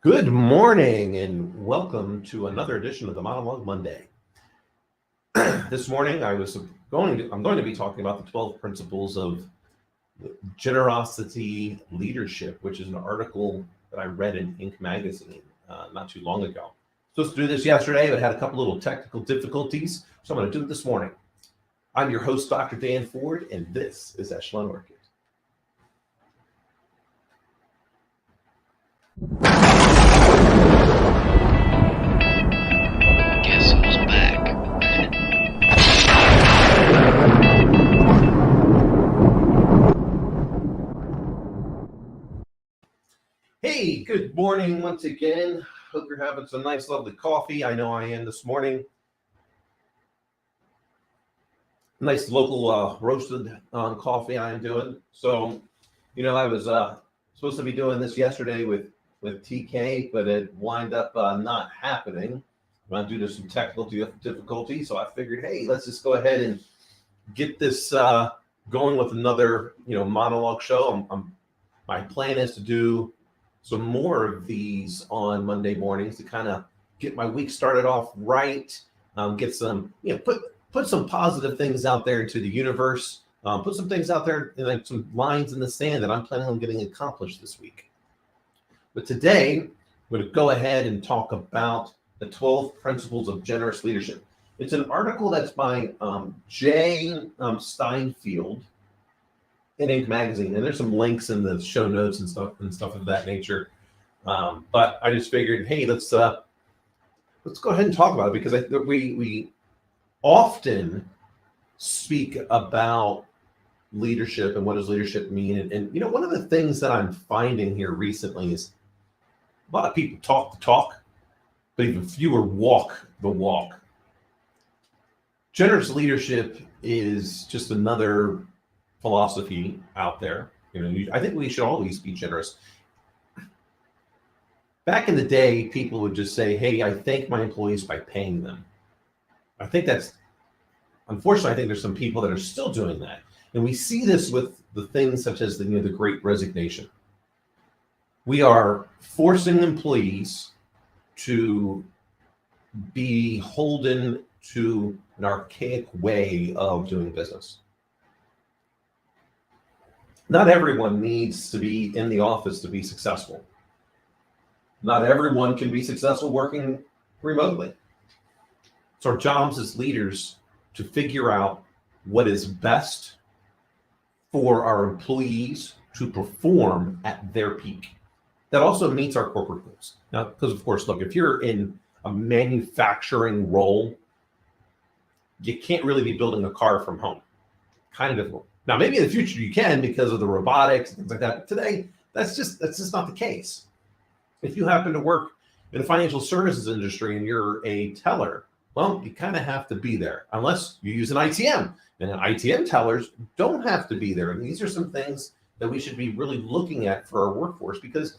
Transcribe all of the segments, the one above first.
Good morning and welcome to another edition of the Monologue Monday. This morning I'm going to be talking about the 12 principles of generosity leadership, which is an article that I read in Inc. magazine not too long ago. Supposed to do this yesterday, but had a couple little technical difficulties, so I'm going to do it this morning. I'm your host, Dr. Dan Ford, and this is EchelonOrchid. Guess who's back? Hey, good morning once again. Hope you're having some nice, lovely coffee. I know I am this morning. Nice local roasted coffee I am doing. So, I was supposed to be doing this yesterday with TK, but it wound up not happening due to some technical difficulty. So I figured, hey, let's just go ahead and get this going with another, monologue show. My plan is to do some more of these on Monday mornings to kind of get my week started off right, get some, put some positive things out there into the universe, put some things out there, like some lines in the sand that I'm planning on getting accomplished this week. But today, I'm going to go ahead and talk about the 12 principles of generous leadership. It's an article that's by Jay Steinfeld in Inc. magazine, and there's some links in the show notes and stuff of that nature. But I just figured, hey, let's go ahead and talk about it, because we often speak about leadership and what does leadership mean. And one of the things that I'm finding here recently is a lot of people talk the talk, but even fewer walk the walk. Generous leadership is just another philosophy out there. I think we should always be generous. Back in the day, people would just say, hey, I thank my employees by paying them. Unfortunately, I think there's some people that are still doing that. And we see this with the things such as the Great Resignation. We are forcing employees to be beholden to an archaic way of doing business. Not everyone needs to be in the office to be successful. Not everyone can be successful working remotely. It's our jobs as leaders to figure out what is best for our employees to perform at their peak. That also meets our corporate goals. Now, because of course, look, if you're in a manufacturing role, you can't really be building a car from home. Kind of difficult. Now, maybe in the future you can because of the robotics and things like that. Today, that's just not the case. If you happen to work in the financial services industry and you're a teller, well, you kind of have to be there unless you use an ITM. And ITM tellers don't have to be there. And these are some things that we should be really looking at for our workforce, because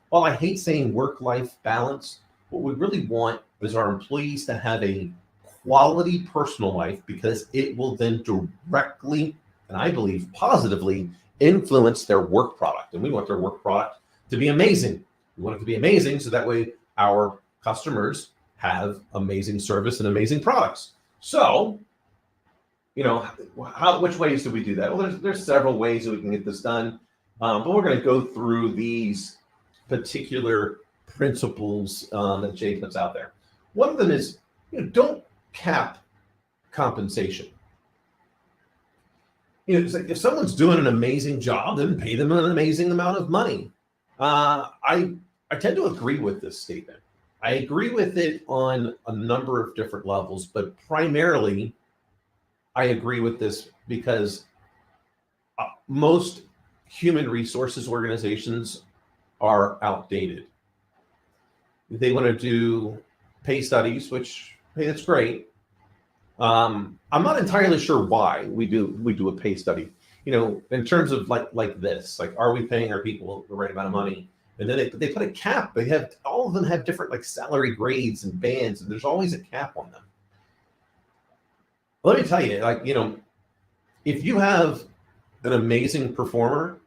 while I hate saying work-life balance, what we really want is our employees to have a quality personal life, because it will then directly, and I believe positively, influence their work product. And we want their work product to be amazing. We want it to be amazing so that way our customers have amazing service and amazing products. So, which ways do we do that? Well, there's several ways that we can get this done, but we're going to go through these particular principles that Jay puts out there. One of them is, don't cap compensation. It's like if someone's doing an amazing job, then pay them an amazing amount of money. I tend to agree with this statement. I agree with it on a number of different levels, but primarily I agree with this because most human resources organizations are outdated. They want to do pay studies, which, hey, that's great. I'm not entirely sure why we do a pay study. In terms of like this, like, are we paying our people the right amount of money? And then they put a cap. All of them have different salary grades and bands, and there's always a cap on them. Let me tell you, if you have an amazing performer,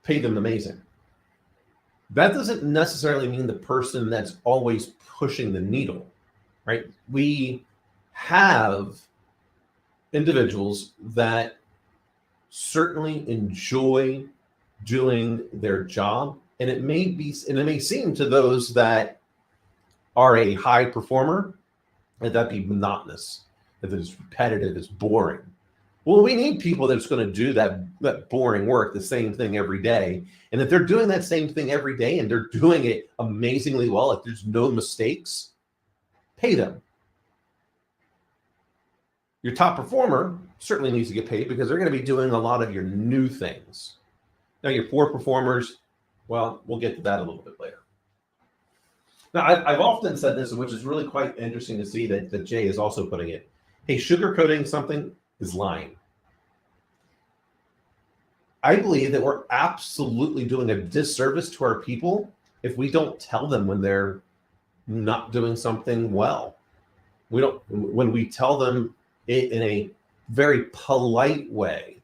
pay them amazing. that doesn't necessarily mean the person that's always pushing the needle, right? We have individuals that certainly enjoy doing their job, and it may seem to those that are a high performer that be monotonous, that it's repetitive, it's boring. Well, we need people that's going to do that boring work, the same thing every day. And if they're doing that same thing every day and they're doing it amazingly well, if there's no mistakes, pay them. Your top performer certainly needs to get paid because they're going to be doing a lot of your new things. Now, your poor performers, well, we'll get to that a little bit later. Now, I've often said this, which is really quite interesting to see that Jay is also putting it. Hey, sugarcoating something is lying. I believe that we're absolutely doing a disservice to our people if we don't tell them when they're not doing something well. When we tell them it in a very polite way,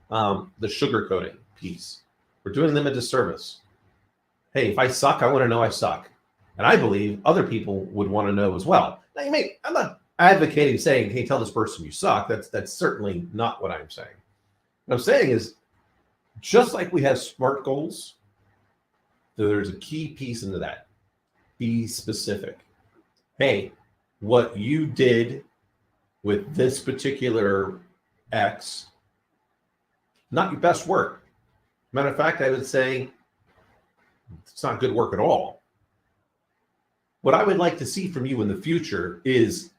the sugarcoating piece, we're doing them a disservice. Hey, if I suck, I want to know I suck. And I believe other people would want to know as well. Now, I'm not advocating saying, hey, tell this person you suck. That's certainly not what I'm saying. What I'm saying is, just like we have SMART goals, there's a key piece into that. Be specific. Hey, what you did with this particular X, not your best work. Matter of fact, I would say it's not good work at all. What I would like to see from you in the future is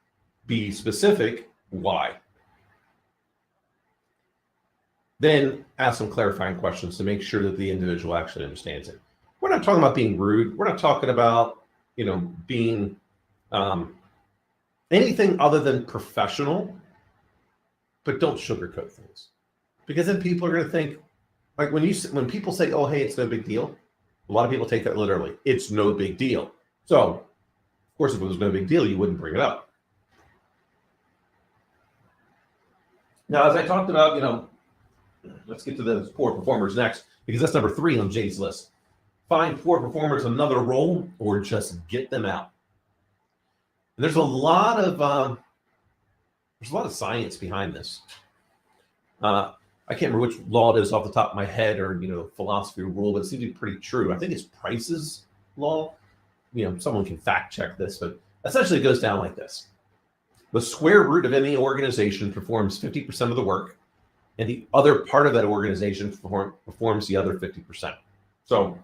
be specific. Why? Then ask some clarifying questions to make sure that the individual actually understands it. We're not talking about being rude. We're not talking about, being anything other than professional, but don't sugarcoat things. Because then people are going to think, like when people say, oh, hey, it's no big deal, a lot of people take that literally. It's no big deal. So, of course, if it was no big deal, you wouldn't bring it up. Now, as I talked about, let's get to the poor performers next, because that's number 3 on Jay's list. Find poor performers another role or just get them out. And there's a lot of science behind this. I can't remember which law it is off the top of my head or philosophy or rule, but it seems to be pretty true. I think it's Price's law. Someone can fact check this, but essentially it goes down like this. The square root of any organization performs 50% of the work, and the other part of that organization performs the other 50%. So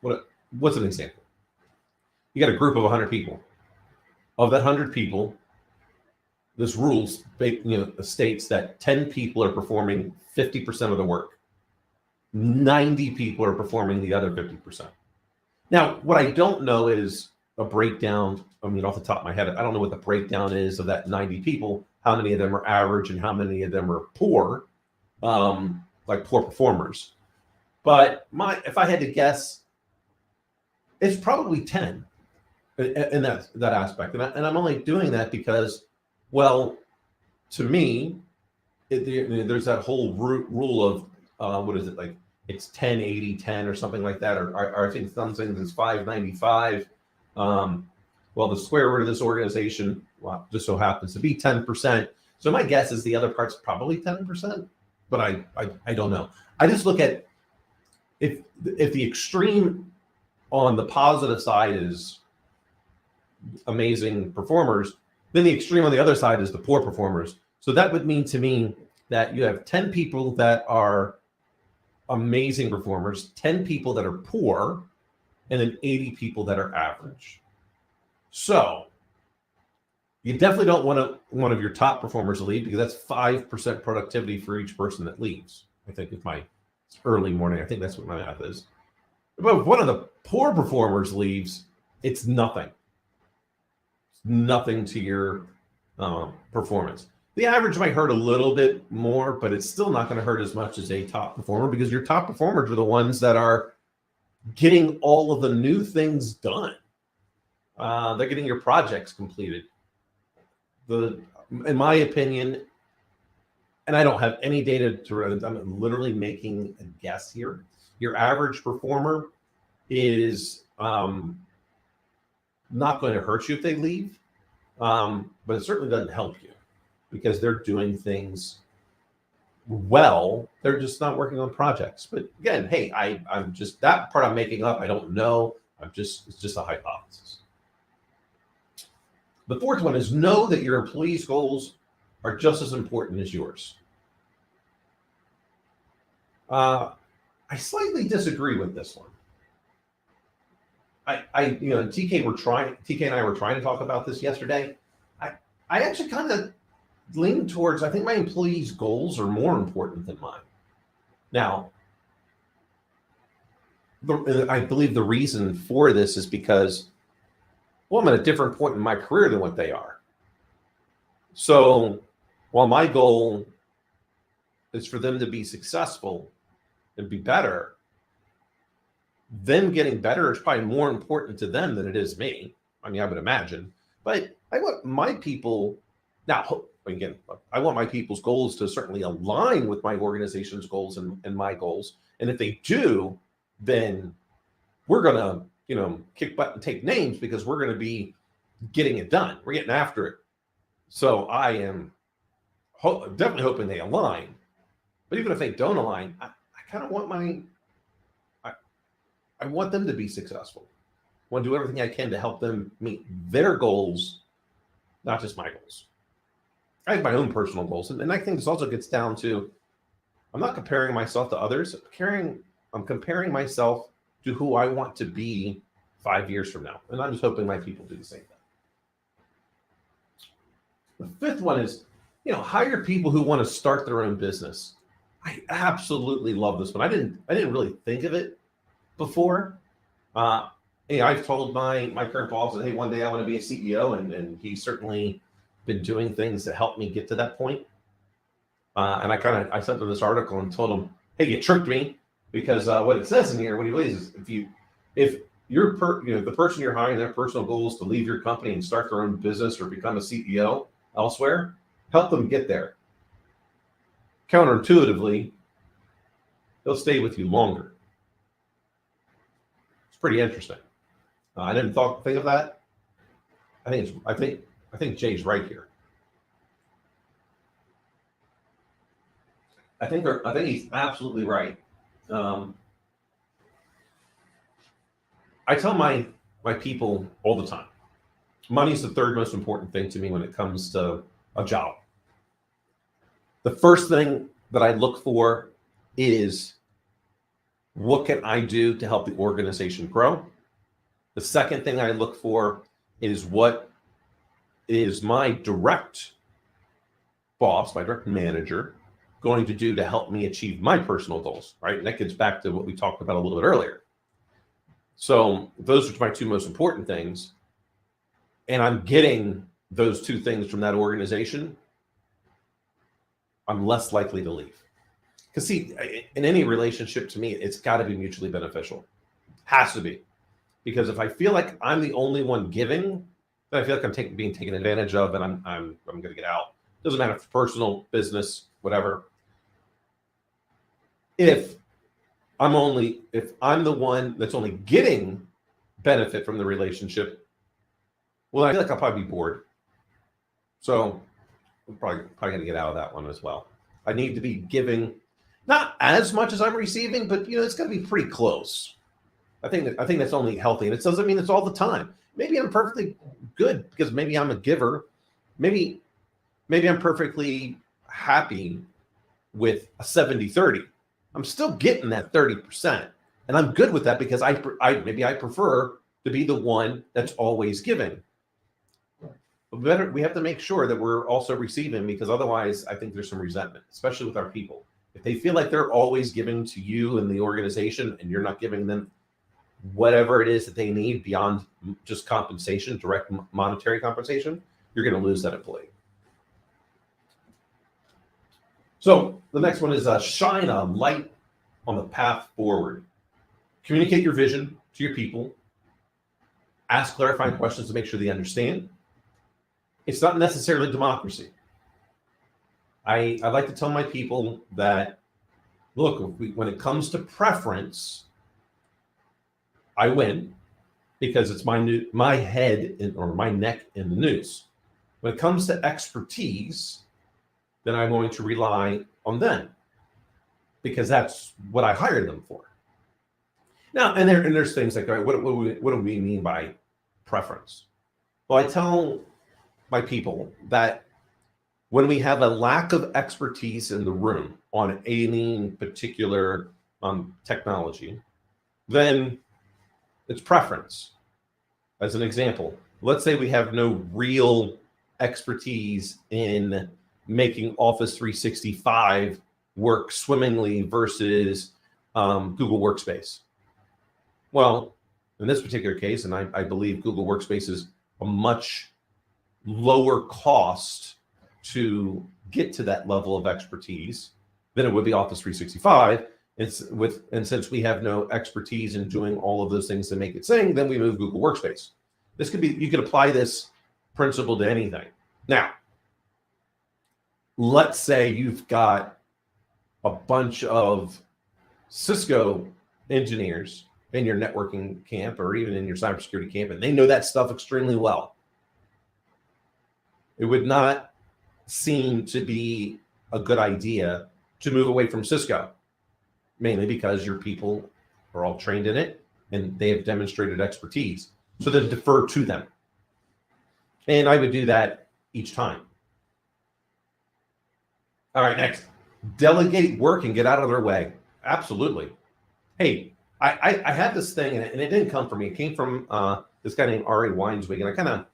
what's an example? You got a group of 100 people. Of that 100 people, this rule states that 10 people are performing 50% of the work. 90 people are performing the other 50%. Now, what I don't know is a breakdown. Off the top of my head, I don't know what the breakdown is of that 90 people, how many of them are average and how many of them are poor, like poor performers. But if I had to guess, it's probably 10 in that aspect. And I'm only doing that because, well, to me, there's that whole rule of, what is it, like it's 10, 80, 10 or something like that, or I think some things is 595. Well, the square root of this organization, well, just so happens to be 10%. So my guess is the other part's probably 10%, but I don't know. I just look at if the extreme on the positive side is amazing performers, then the extreme on the other side is the poor performers. So that would mean to me that you have 10 people that are amazing performers, 10 people that are poor, and then 80 people that are average. So you definitely don't want one of your top performers to leave, because that's 5% productivity for each person that leaves. I think if my early morning, I think that's what my math is. But if one of the poor performers leaves, it's nothing. It's nothing to your performance. The average might hurt a little bit more, but it's still not going to hurt as much as a top performer, because your top performers are the ones that are getting all of the new things done. They're getting your projects completed. In my opinion, and I don't have any data I'm literally making a guess here. Your average performer is not going to hurt you if they leave, but it certainly doesn't help you because they're doing things well. They're just not working on projects. But again, hey, I'm just that part I'm making up. I don't know. It's just a hypothesis. The fourth one is know that your employees' goals are just as important as yours. I slightly disagree with this one. TK and I were trying to talk about this yesterday. I actually kind of lean towards, I think my employees' goals are more important than mine. Now, I believe the reason for this is because, well, I'm at a different point in my career than what they are. So while my goal is for them to be successful and be better, them getting better is probably more important to them than it is me. I mean, I would imagine. But I want my people, now, again, I want my people's goals to certainly align with my organization's goals and my goals. And if they do, then we're going to, kick butt and take names because we're going to be getting it done. We're getting after it. So I am definitely hoping they align. But even if they don't align, I kind of want I want them to be successful. I want to do everything I can to help them meet their goals, not just my goals. I have my own personal goals. And I think this also gets down to, I'm not comparing myself to others. I'm comparing myself to who I want to be 5 years from now. And I'm just hoping my people do the same thing. The fifth one is, hire people who want to start their own business. I absolutely love this one. I didn't really think of it before. I've told my current boss that, hey, one day I want to be a CEO, and he's certainly been doing things to help me get to that point. And I sent him this article and told him, hey, you tricked me, because what it says in here, what he believes is if the person you're hiring, their personal goal is to leave your company and start their own business or become a CEO elsewhere, help them get there. Counterintuitively, they'll stay with you longer. It's pretty interesting. I didn't think of that. I think Jay's right here. I think he's absolutely right. I tell my people all the time, money's the third most important thing to me when it comes to a job. The first thing that I look for is, what can I do to help the organization grow? The second thing I look for is, what is my direct boss, my direct manager, going to do to help me achieve my personal goals, right? And that gets back to what we talked about a little bit earlier. So those are my two most important things. And I'm getting those two things from that organization, I'm less likely to leave. Because see, in any relationship, to me, it's got to be mutually beneficial. Has to be. Because if I feel like I'm the only one giving, then I feel like I'm being taken advantage of, and I'm going to get out. Doesn't matter if it's personal, business, whatever. If I'm the one that's only getting benefit from the relationship, well, I feel like I'll probably be bored. So I'm probably going to get out of that one as well. I need to be giving not as much as I'm receiving, but it's got to be pretty close. I think that's only healthy, and it doesn't mean it's all the time. Maybe I'm perfectly good because maybe I'm a giver. Maybe I'm perfectly happy with a 70-30. I'm still getting that 30%, and I'm good with that because I prefer to be the one that's always giving. But we have to make sure that we're also receiving, because otherwise I think there's some resentment, especially with our people. If they feel like they're always giving to you and the organization, and you're not giving them whatever it is that they need beyond just compensation, direct monetary compensation, you're going to lose that employee. So the next one is shine a light on the path forward. Communicate your vision to your people. Ask clarifying questions to make sure they understand. It's not necessarily democracy. I like to tell my people that, look, when it comes to preference, I win because it's my head or my neck in the news. When it comes to expertise, then I'm going to rely on them because that's what I hired them for. Now, and there's things like, all right, what do we mean by preference? Well, I tell my people that when we have a lack of expertise in the room on any particular technology, then it's preference. As an example, let's say we have no real expertise in making Office 365 work swimmingly versus Google Workspace. Well, in this particular case, and I believe Google Workspace is a much lower cost to get to that level of expertise than it would be Office 365. And since we have no expertise in doing all of those things to make it sing, then we move Google Workspace. This could be, you could apply this principle to anything. Now, let's say you've got a bunch of Cisco engineers in your networking camp or even in your cybersecurity camp, and they know that stuff extremely well. It would not seem to be a good idea to move away from Cisco, mainly because your people are all trained in it and they have demonstrated expertise. So then defer to them. And I would do that each time. All right, next. Delegate work and get out of their way. Absolutely. Hey, I had this thing, and it didn't come from me. It came from this guy named Ari Weinswig, and I kind of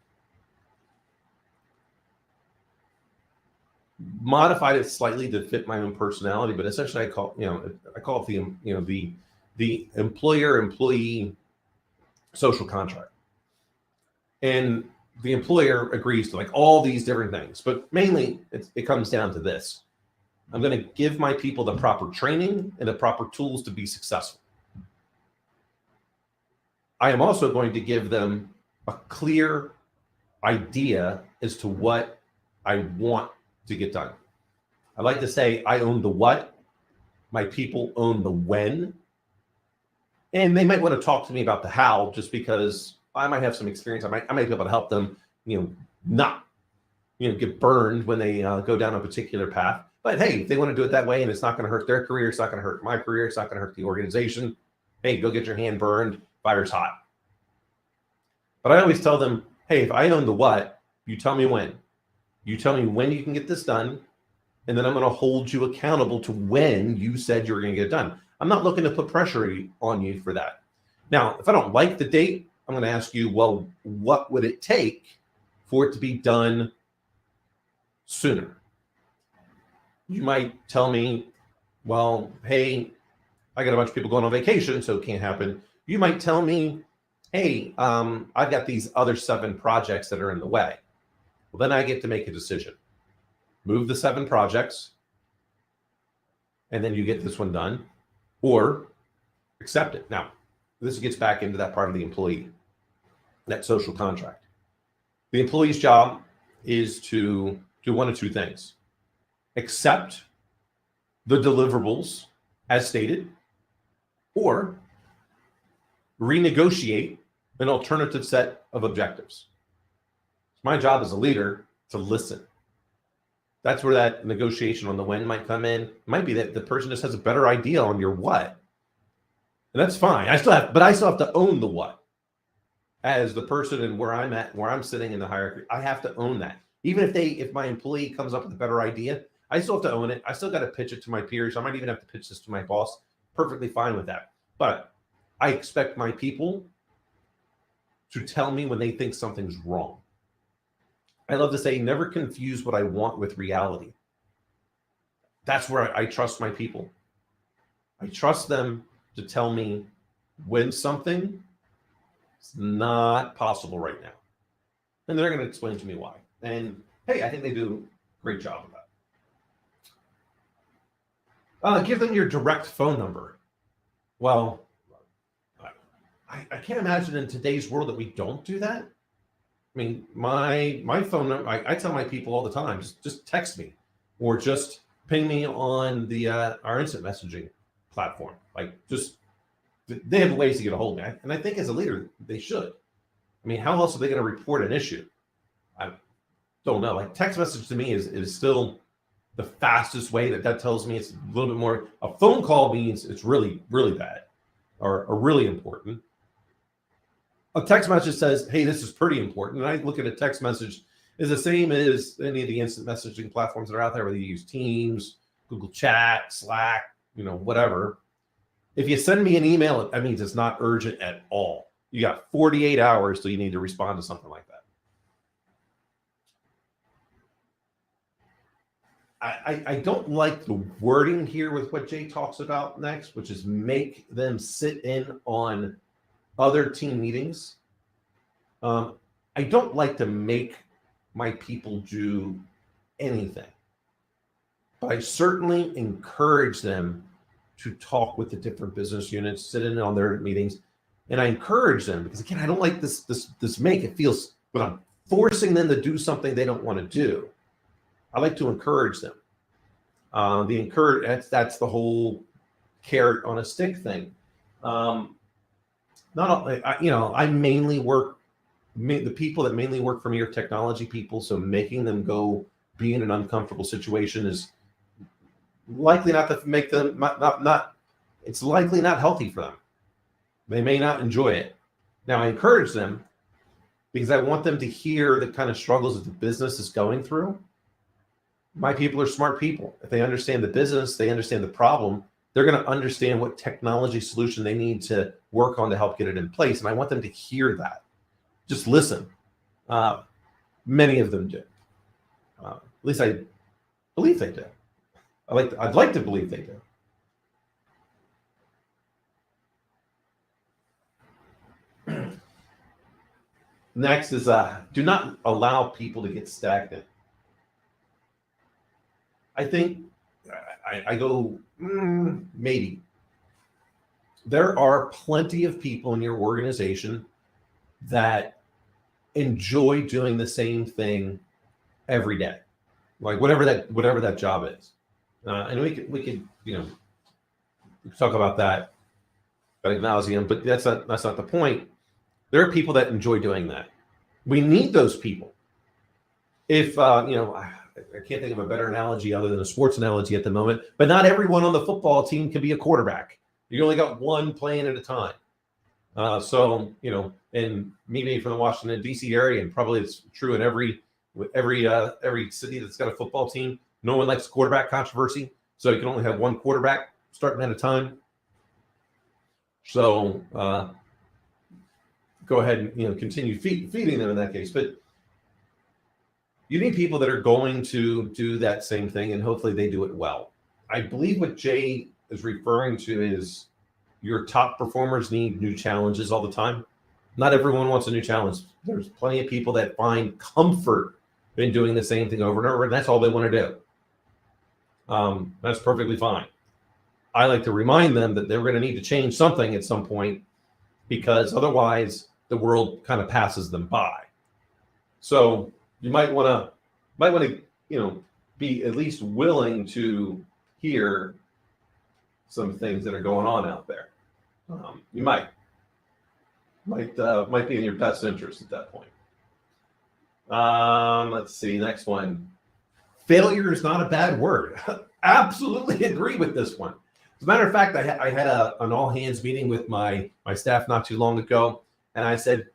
modified it slightly to fit my own personality. But essentially, I call it the employer-employee social contract, and the employer agrees to like all these different things. But mainly, it comes down to this: I'm going to give my people the proper training and the proper tools to be successful. I am also going to give them a clear idea as to what I want to get done. I like to say I own the what, my people own the when, and they might want to talk to me about the how, just because I might have some experience. I might be able to help them, not, get burned when they go down a particular path. But hey, if they want to do it that way and it's not going to hurt their career, it's not going to hurt my career, it's not going to hurt the organization, hey, go get your hand burned, fire's hot. But I always tell them, hey, if I own the what, you tell me when. You tell me when you can get this done, and then I'm going to hold you accountable to when you said you were going to get it done. I'm not looking to put pressure on you for that. Now, if I don't like the date, I'm going to ask you, well, what would it take for it to be done sooner? You might tell me, well, hey, I got a bunch of people going on vacation, so it can't happen. You might tell me, hey, I've got these other 7 projects that are in the way. Well, then I get to make a decision. Move the 7 projects, and then you get this one done, or accept it. Now, this gets back into that part of the employee, that social contract. The employee's job is to do one of 2 things: accept the deliverables as stated, or renegotiate an alternative set of objectives. It's my job as a leader to listen. That's where that negotiation on the when might come in. It might be that the person just has a better idea on your what. And that's fine. I still have to own the what. As the person and where I'm at, where I'm sitting in the hierarchy, I have to own that. Even if my employee comes up with a better idea, I still have to own it. I still got to pitch it to my peers. I might even have to pitch this to my boss. Perfectly fine with that. But I expect my people to tell me when they think something's wrong. I love to say, never confuse what I want with reality. That's where I trust my people. I trust them to tell me when something is not possible right now. And they're going to explain to me why. And hey, I think they do a great job of that. Give them your direct phone number. Well, I can't imagine in today's world that we don't do that. I mean, my phone number, I tell my people all the time, just text me or just ping me on the our instant messaging platform. Like, just they have ways to get a hold of me. And I think as a leader, they should. I mean, how else are they going to report an issue? I don't know. Like text message to me is still the fastest way. That tells me it's a little bit more. A phone call means it's really, really bad or really important. A text message says, hey, this is pretty important. And I look at a text message as the same as any of the instant messaging platforms that are out there, whether you use Teams, Google Chat, Slack, whatever. If you send me an email, that means it's not urgent at all. You got 48 hours till you need to respond to something like that. I don't like the wording here with what Jay talks about next, which is make them sit in on other team meetings. I don't like to make my people do anything, but I certainly encourage them to talk with the different business units, sit in on their meetings, and I encourage them because again, I don't like this make it feels when I'm forcing them to do something they don't want to do. I like to encourage them. That's the whole carrot on a stick thing. I mainly work. The people that mainly work for me are technology people, so making them go be in an uncomfortable situation is likely not to make them not. It's likely not healthy for them. They may not enjoy it. Now I encourage them because I want them to hear the kind of struggles that the business is going through. My people are smart people. If they understand the business, they understand the problem, they're going to understand what technology solution they need to work on to help get it in place. And I want them to hear that. Just listen. Many of them do. At least I believe they do. I'd like to believe they do. Next is do not allow people to get stagnant. I think I go, maybe. There are plenty of people in your organization that enjoy doing the same thing every day, like whatever that job is. And we could talk about that ad nauseum, but that's not the point. There are people that enjoy doing that. We need those people. If I can't think of a better analogy other than a sports analogy at the moment, but not everyone on the football team can be a quarterback. You only got one playing at a time. And me being from the Washington D.C. area, and probably it's true in every city that's got a football team. No one likes quarterback controversy, so you can only have one quarterback starting at a time. So go ahead and continue feeding them in that case, but you need people that are going to do that same thing, and hopefully they do it well. I believe what Jay is referring to is your top performers need new challenges all the time. Not everyone wants a new challenge. There's plenty of people that find comfort in doing the same thing over and over, and that's all they want to do. That's perfectly fine. I like to remind them that they're going to need to change something at some point because otherwise the world kind of passes them by. So you might want to be at least willing to hear some things that are going on out there. You might be in your best interest at that point. Let's see, next one. Failure is not a bad word. Absolutely agree with this one. As a matter of fact, I had an all hands meeting with my staff not too long ago, and I said,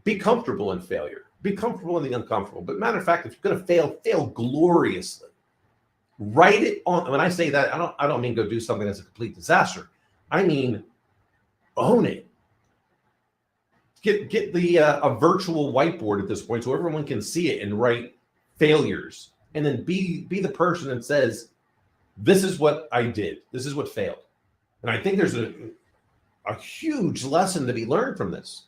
be comfortable in failure. Be comfortable in the uncomfortable. But matter of fact, if you're going to fail gloriously. Write it on. When I say that, I don't mean go do something that's a complete disaster. I mean own it. Get a virtual whiteboard at this point so everyone can see it and write failures, and then be the person that says, "This is what I did. This is what failed." And I think there's a huge lesson to be learned from this.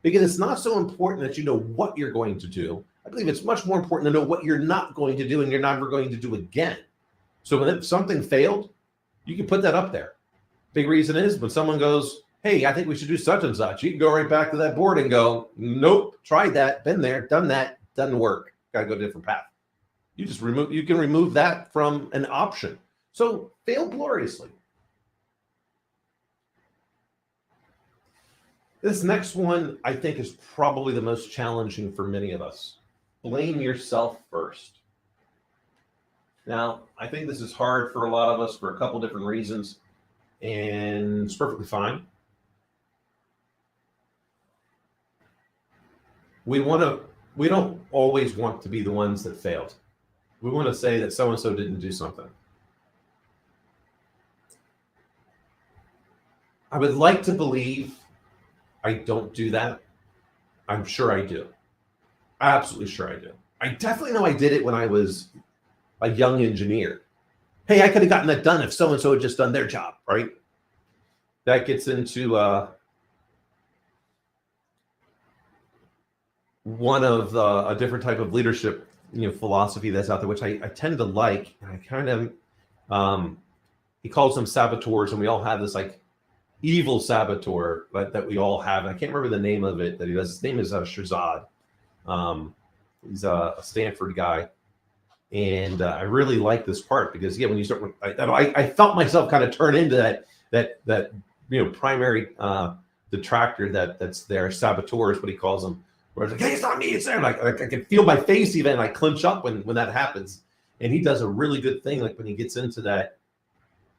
Because it's not so important that you know what you're going to do. I believe it's much more important to know what you're not going to do and you're never going to do again. So when something failed, you can put that up there. Big reason is when someone goes, hey, I think we should do such and such, you can go right back to that board and go, nope, tried that, been there, done that, doesn't work. Got to go a different path. You can remove that from an option. So fail gloriously. This next one, I think, is probably the most challenging for many of us. Blame yourself first. Now, I think this is hard for a lot of us for a couple different reasons, and it's perfectly fine. We don't always want to be the ones that failed. We want to say that so-and-so didn't do something. I would like to believe I don't do that. I'm sure I do. Absolutely sure I do. I definitely know I did it when I was a young engineer. Hey, I could have gotten that done if so-and-so had just done their job, right? That gets into one of a different type of leadership, philosophy that's out there, which I tend to like. I kind of, he calls them saboteurs, and we all have this like evil saboteur that we all have. I can't remember the name of it that he does. His name is Shazad. He's a Stanford guy. And I really like this part because, when you start, I felt myself kind of turn into that primary detractor that's there. Saboteur is what he calls them. Where it's like, hey, it's not me, it's there. Like I can feel my face even like clench up when that happens. And he does a really good thing, like when he gets into that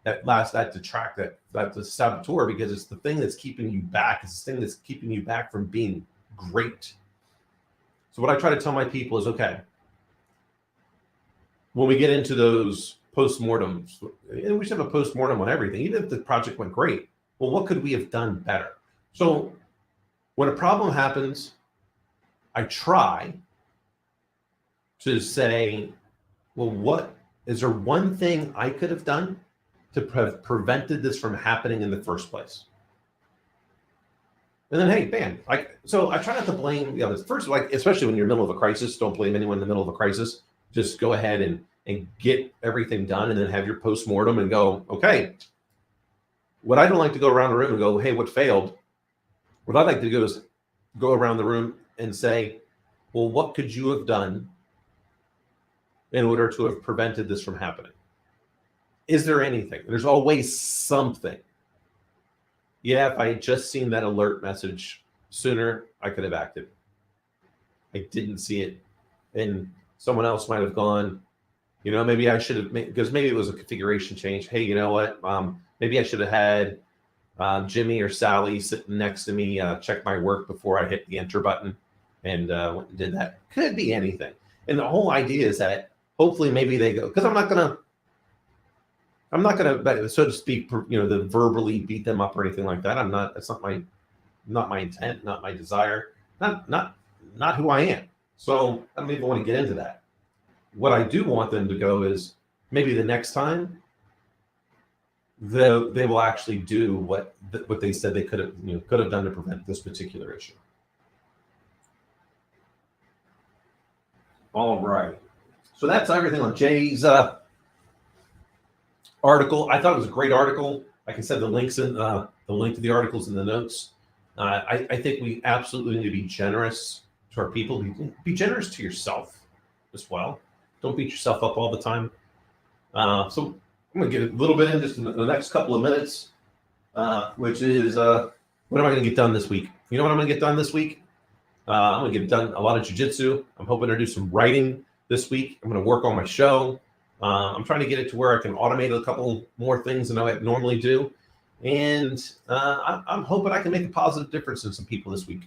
detractor, that the saboteur, because it's the thing that's keeping you back. It's the thing that's keeping you back from being great. So what I try to tell my people is, okay, when we get into those postmortems, and we should have a postmortem on everything, even if the project went great, well, what could we have done better? So when a problem happens, I try to say, well, is there one thing I could have done to have prevented this from happening in the first place? And then, hey, bam. So I try not to blame the others. First, especially when you're in the middle of a crisis, don't blame anyone in the middle of a crisis. Just go ahead and get everything done, and then have your postmortem and go, okay, what I don't like to go around the room and go, hey, what failed? What I'd like to do is go around the room and say, well, what could you have done in order to have prevented this from happening? Is there anything? There's always something. Yeah, if I had just seen that alert message sooner, I could have acted. I didn't see it. And someone else might have gone, maybe I should have, because maybe it was a configuration change. Hey, you know what? Maybe I should have had Jimmy or Sally sitting next to me, check my work before I hit the enter button, and went and did that. Could be anything. And the whole idea is that hopefully maybe they go, because I'm not gonna, so to speak, the verbally beat them up or anything like that. That's not my intent, not my desire, not who I am. So I don't even want to get into that. What I do want them to go is maybe the next time they will actually do what they said they could have done to prevent this particular issue. All right. So that's everything on Jay's article. I thought it was a great article. Like I said, the link to the articles in the notes. I think we absolutely need to be generous to our people. Be generous to yourself as well. Don't beat yourself up all the time. So I'm going to get a little bit in just in the next couple of minutes, which is what am I going to get done this week? You know what I'm going to get done this week? I'm going to get done a lot of jiu-jitsu. I'm hoping to do some writing this week. I'm going to work on my show. I'm trying to get it to where I can automate a couple more things than I normally do. And I'm hoping I can make a positive difference in some people this week.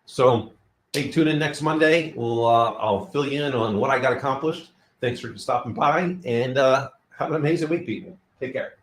So hey, tune in next Monday. I'll fill you in on what I got accomplished. Thanks for stopping by, and have an amazing week, people. Take care.